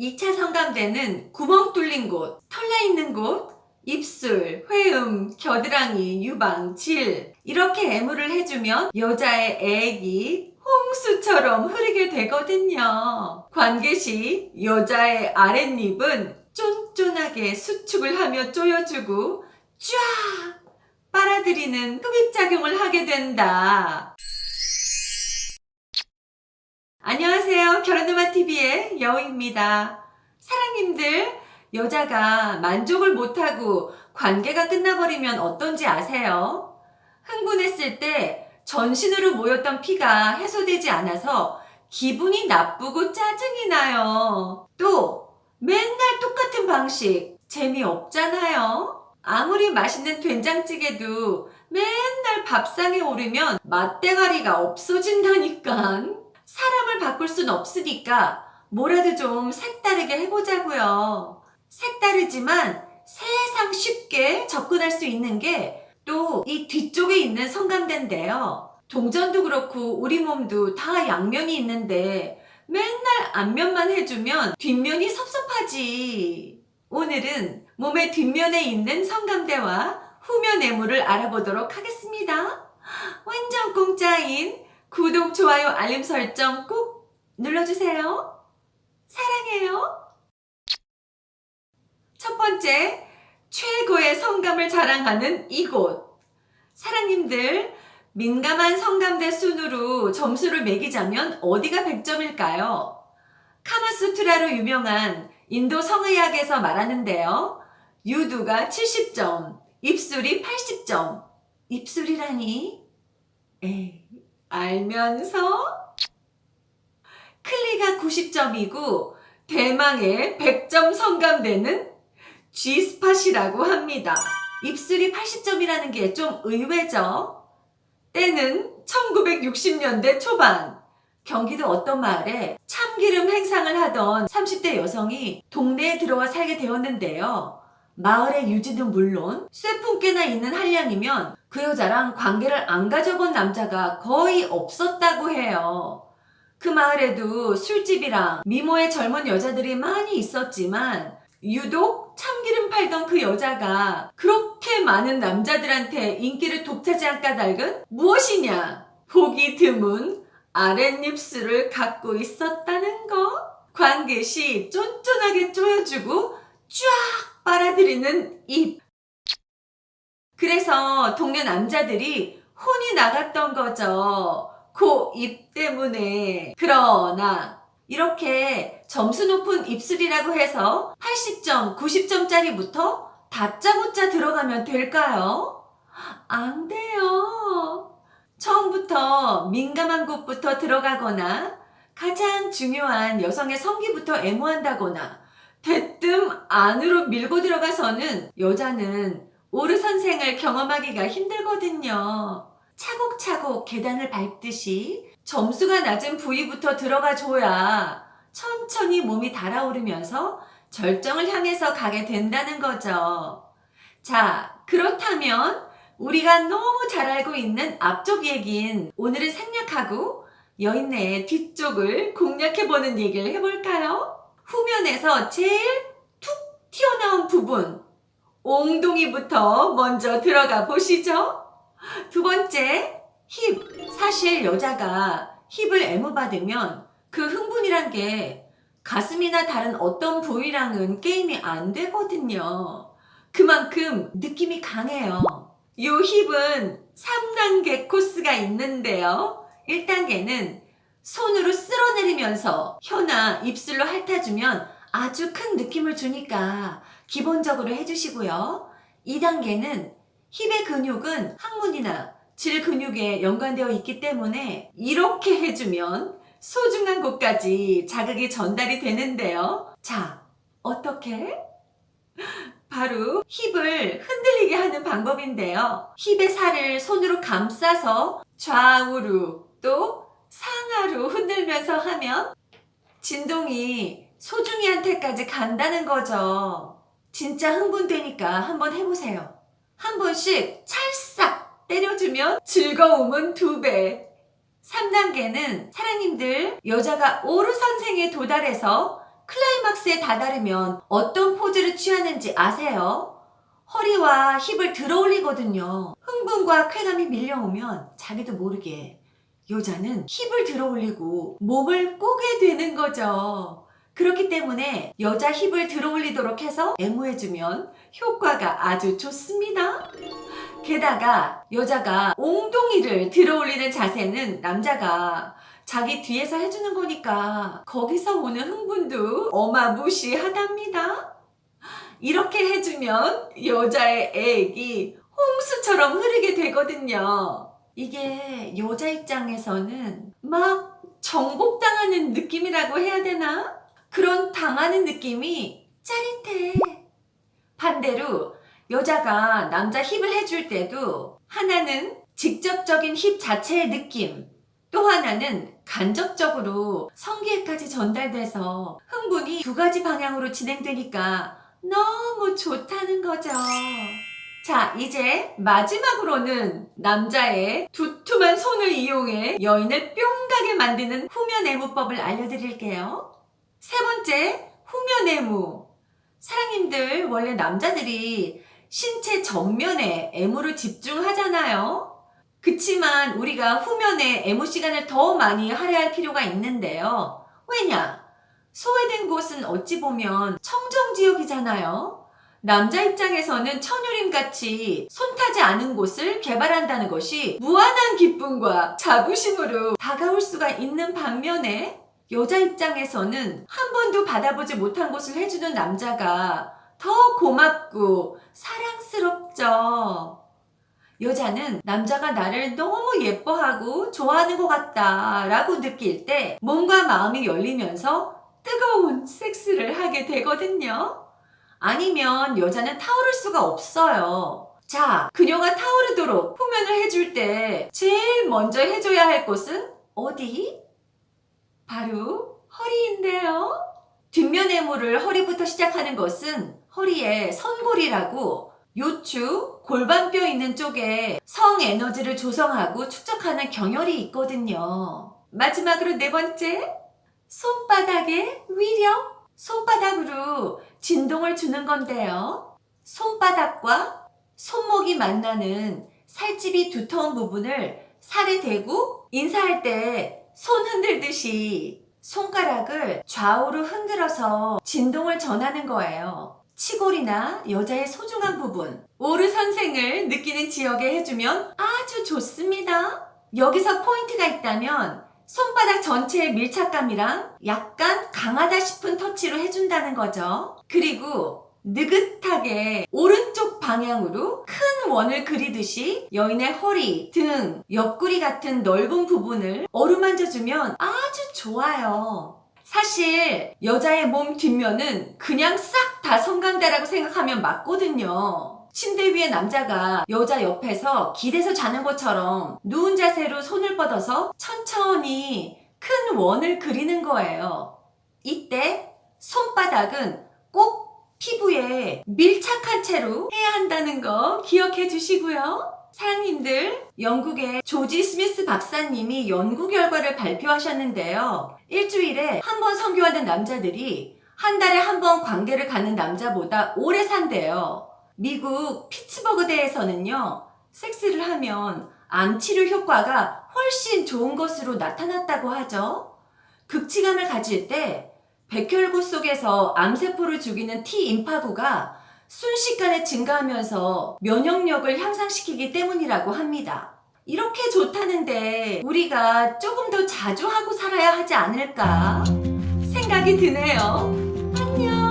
2차 성감대는 구멍 뚫린 곳, 털나 있는 곳, 입술, 회음, 겨드랑이, 유방, 질 이렇게 애무를 해주면 여자의 애기 홍수처럼 흐르게 되거든요. 관계 시 여자의 아랫입은 쫀쫀하게 수축을 하며 조여주고 쫙 빨아들이는 흡입작용을 하게 된다. 안녕하세요. 결혼누마TV의 여우입니다. 사랑님들, 여자가 만족을 못하고 관계가 끝나버리면 어떤지 아세요? 흥분했을 때 전신으로 모였던 피가 해소되지 않아서 기분이 나쁘고 짜증이 나요. 또 맨날 똑같은 방식, 재미없잖아요. 아무리 맛있는 된장찌개도 맨날 밥상에 오르면 맛대가리가 없어진다니까. 사람을 바꿀 순 없으니까 뭐라도 좀 색다르게 해보자고요. 색다르지만 세상 쉽게 접근할 수 있는 게 또 이 뒤쪽에 있는 성감대인데요. 동전도 그렇고 우리 몸도 다 양면이 있는데 맨날 앞면만 해주면 뒷면이 섭섭하지. 오늘은 몸의 뒷면에 있는 성감대와 후면 애무를 알아보도록 하겠습니다. 완전 공짜인 구독, 좋아요, 알림 설정 꼭 눌러주세요. 사랑해요. 첫 번째, 최고의 성감을 자랑하는 이곳. 사랑님들, 민감한 성감대 순으로 점수를 매기자면 어디가 100점일까요? 카마수트라로 유명한 인도 성의학에서 말하는데요. 유두가 70점, 입술이 80점. 입술이라니? 에이, 알면서? 클리가 90점이고 대망의 100점 성감대는 G스팟이라고 합니다. 입술이 80점이라는 게 좀 의외죠? 때는 1960년대 초반, 경기도 어떤 마을에 참기름 행상을 하던 30대 여성이 동네에 들어와 살게 되었는데요. 마을의 유지는 물론 쇠품께나 있는 한량이면 그 여자랑 관계를 안 가져본 남자가 거의 없었다고 해요. 그 마을에도 술집이랑 미모의 젊은 여자들이 많이 있었지만 유독 참기름 팔던 그 여자가 그렇게 많은 남자들한테 인기를 독차지한 까닭은 무엇이냐? 보기 드문 아랫입술을 갖고 있었다는 거. 관계 시 쫀쫀하게 조여주고 쫙 빨아들이는 입. 그래서 동네 남자들이 혼이 나갔던 거죠. 그 입 때문에. 그러나 이렇게 점수 높은 입술이라고 해서 80점, 90점짜리부터 다짜고짜 들어가면 될까요? 안 돼요. 처음부터 민감한 곳부터 들어가거나 가장 중요한 여성의 성기부터 애무한다거나 대뜸 안으로 밀고 들어가서는 여자는 오르선생을 경험하기가 힘들거든요. 차곡차곡 계단을 밟듯이 점수가 낮은 부위부터 들어가 줘야 천천히 몸이 달아오르면서 절정을 향해서 가게 된다는 거죠. 자, 그렇다면 우리가 너무 잘 알고 있는 앞쪽 얘기인 오늘은 생략하고 여인네의 뒤쪽을 공략해보는 얘기를 해볼까요? 후면에서 제일 툭 튀어나온 부분, 옹동이부터 먼저 들어가 보시죠. 두 번째, 힙. 사실 여자가 힙을 애무받으면 그 흥분이란 게 가슴이나 다른 어떤 부위랑은 게임이 안 되거든요. 그만큼 느낌이 강해요. 요 힙은 3단계 코스가 있는데요. 1단계는 손으로 쓸어내리면서 혀나 입술로 핥아주면 아주 큰 느낌을 주니까 기본적으로 해주시고요. 2단계는 힙의 근육은 항문이나 질 근육에 연관되어 있기 때문에 이렇게 해주면 소중한 곳까지 자극이 전달이 되는데요. 자, 어떻게? 바로 힙을 흔들리게 하는 방법인데요. 힙의 살을 손으로 감싸서 좌우로 또 상하로 흔들면서 하면 진동이 소중이한테까지 간다는 거죠. 진짜 흥분되니까 한번 해보세요. 한 번씩 찰싹 때려주면 즐거움은 2배. 3단계는 사랑님들, 여자가 오르선생에 도달해서 클라이막스에 다다르면 어떤 포즈를 취하는지 아세요? 허리와 힙을 들어 올리거든요. 흥분과 쾌감이 밀려오면 자기도 모르게 여자는 힙을 들어 올리고 몸을 꼬게 되는 거죠. 그렇기 때문에 여자 힙을 들어 올리도록 해서 애무해주면 효과가 아주 좋습니다. 게다가 여자가 엉덩이를 들어 올리는 자세는 남자가 자기 뒤에서 해주는 거니까 거기서 오는 흥분도 어마무시하답니다. 이렇게 해주면 여자의 애기 홍수처럼 흐르게 되거든요. 이게 여자 입장에서는 막 정복당하는 느낌이라고 해야 되나? 그런 당하는 느낌이 짜릿해. 반대로 여자가 남자 힙을 해줄 때도 하나는 직접적인 힙 자체의 느낌, 또 하나는 간접적으로 성기에까지 전달돼서 흥분이 두 가지 방향으로 진행되니까 너무 좋다는 거죠. 자, 이제 마지막으로는 남자의 두툼한 손을 이용해 여인을 뿅 가게 만드는 후면 애무법을 알려드릴게요. 세 번째, 후면 애무. 사랑님들, 원래 남자들이 신체 전면에 애무를 집중하잖아요. 그치만 우리가 후면에 애무 시간을 더 많이 할애할 필요가 있는데요. 왜냐? 소외된 곳은 어찌 보면 청정지역이잖아요. 남자 입장에서는 천유림같이 손 타지 않은 곳을 개발한다는 것이 무한한 기쁨과 자부심으로 다가올 수가 있는 반면에 여자 입장에서는 한 번도 받아보지 못한 곳을 해주는 남자가 더 고맙고 사랑스럽죠. 여자는 남자가 나를 너무 예뻐하고 좋아하는 것 같다 라고 느낄 때 몸과 마음이 열리면서 뜨거운 섹스를 하게 되거든요. 아니면 여자는 타오를 수가 없어요. 자, 그녀가 타오르도록 후면을 해줄 때 제일 먼저 해줘야 할 곳은 어디? 바로 허리인데요. 뒷면 애무를 허리부터 시작하는 것은 허리에 선골이라고 요추, 골반뼈 있는 쪽에 성에너지를 조성하고 축적하는 경혈이 있거든요. 마지막으로 네 번째, 손바닥의 위력. 손바닥으로 진동을 주는 건데요. 손바닥과 손목이 만나는 살집이 두터운 부분을 살에 대고 인사할 때 손 흔들듯이 손가락을 좌우로 흔들어서 진동을 전하는 거예요. 치골이나 여자의 소중한 부분, 오르선생을 느끼는 지역에 해주면 아주 좋습니다. 여기서 포인트가 있다면 손바닥 전체의 밀착감이랑 약간 강하다 싶은 터치로 해준다는 거죠. 그리고 느긋하게 오른쪽 방향으로 큰 원을 그리듯이 여인의 허리, 등, 옆구리 같은 넓은 부분을 어루만져주면 아주 좋아요. 사실 여자의 몸 뒷면은 그냥 싹 다 성강대라고 생각하면 맞거든요. 침대 위에 남자가 여자 옆에서 기대서 자는 것처럼 누운 자세로 손을 뻗어서 천천히 큰 원을 그리는 거예요. 이때 손바닥은 꼭 피부에 밀착한 채로 해야 한다는 거 기억해 주시고요. 사랑님들, 영국의 조지 스미스 박사님이 연구 결과를 발표하셨는데요. 일주일에 한 번 성교하는 남자들이 한 달에 한 번 관계를 갖는 남자보다 오래 산대요. 미국 피츠버그대에서는요, 섹스를 하면 암 치료 효과가 훨씬 좋은 것으로 나타났다고 하죠. 극치감을 가질 때 백혈구 속에서 암세포를 죽이는 T임파구가 순식간에 증가하면서 면역력을 향상시키기 때문이라고 합니다. 이렇게 좋다는데 우리가 조금 더 자주 하고 살아야 하지 않을까 생각이 드네요. 안녕.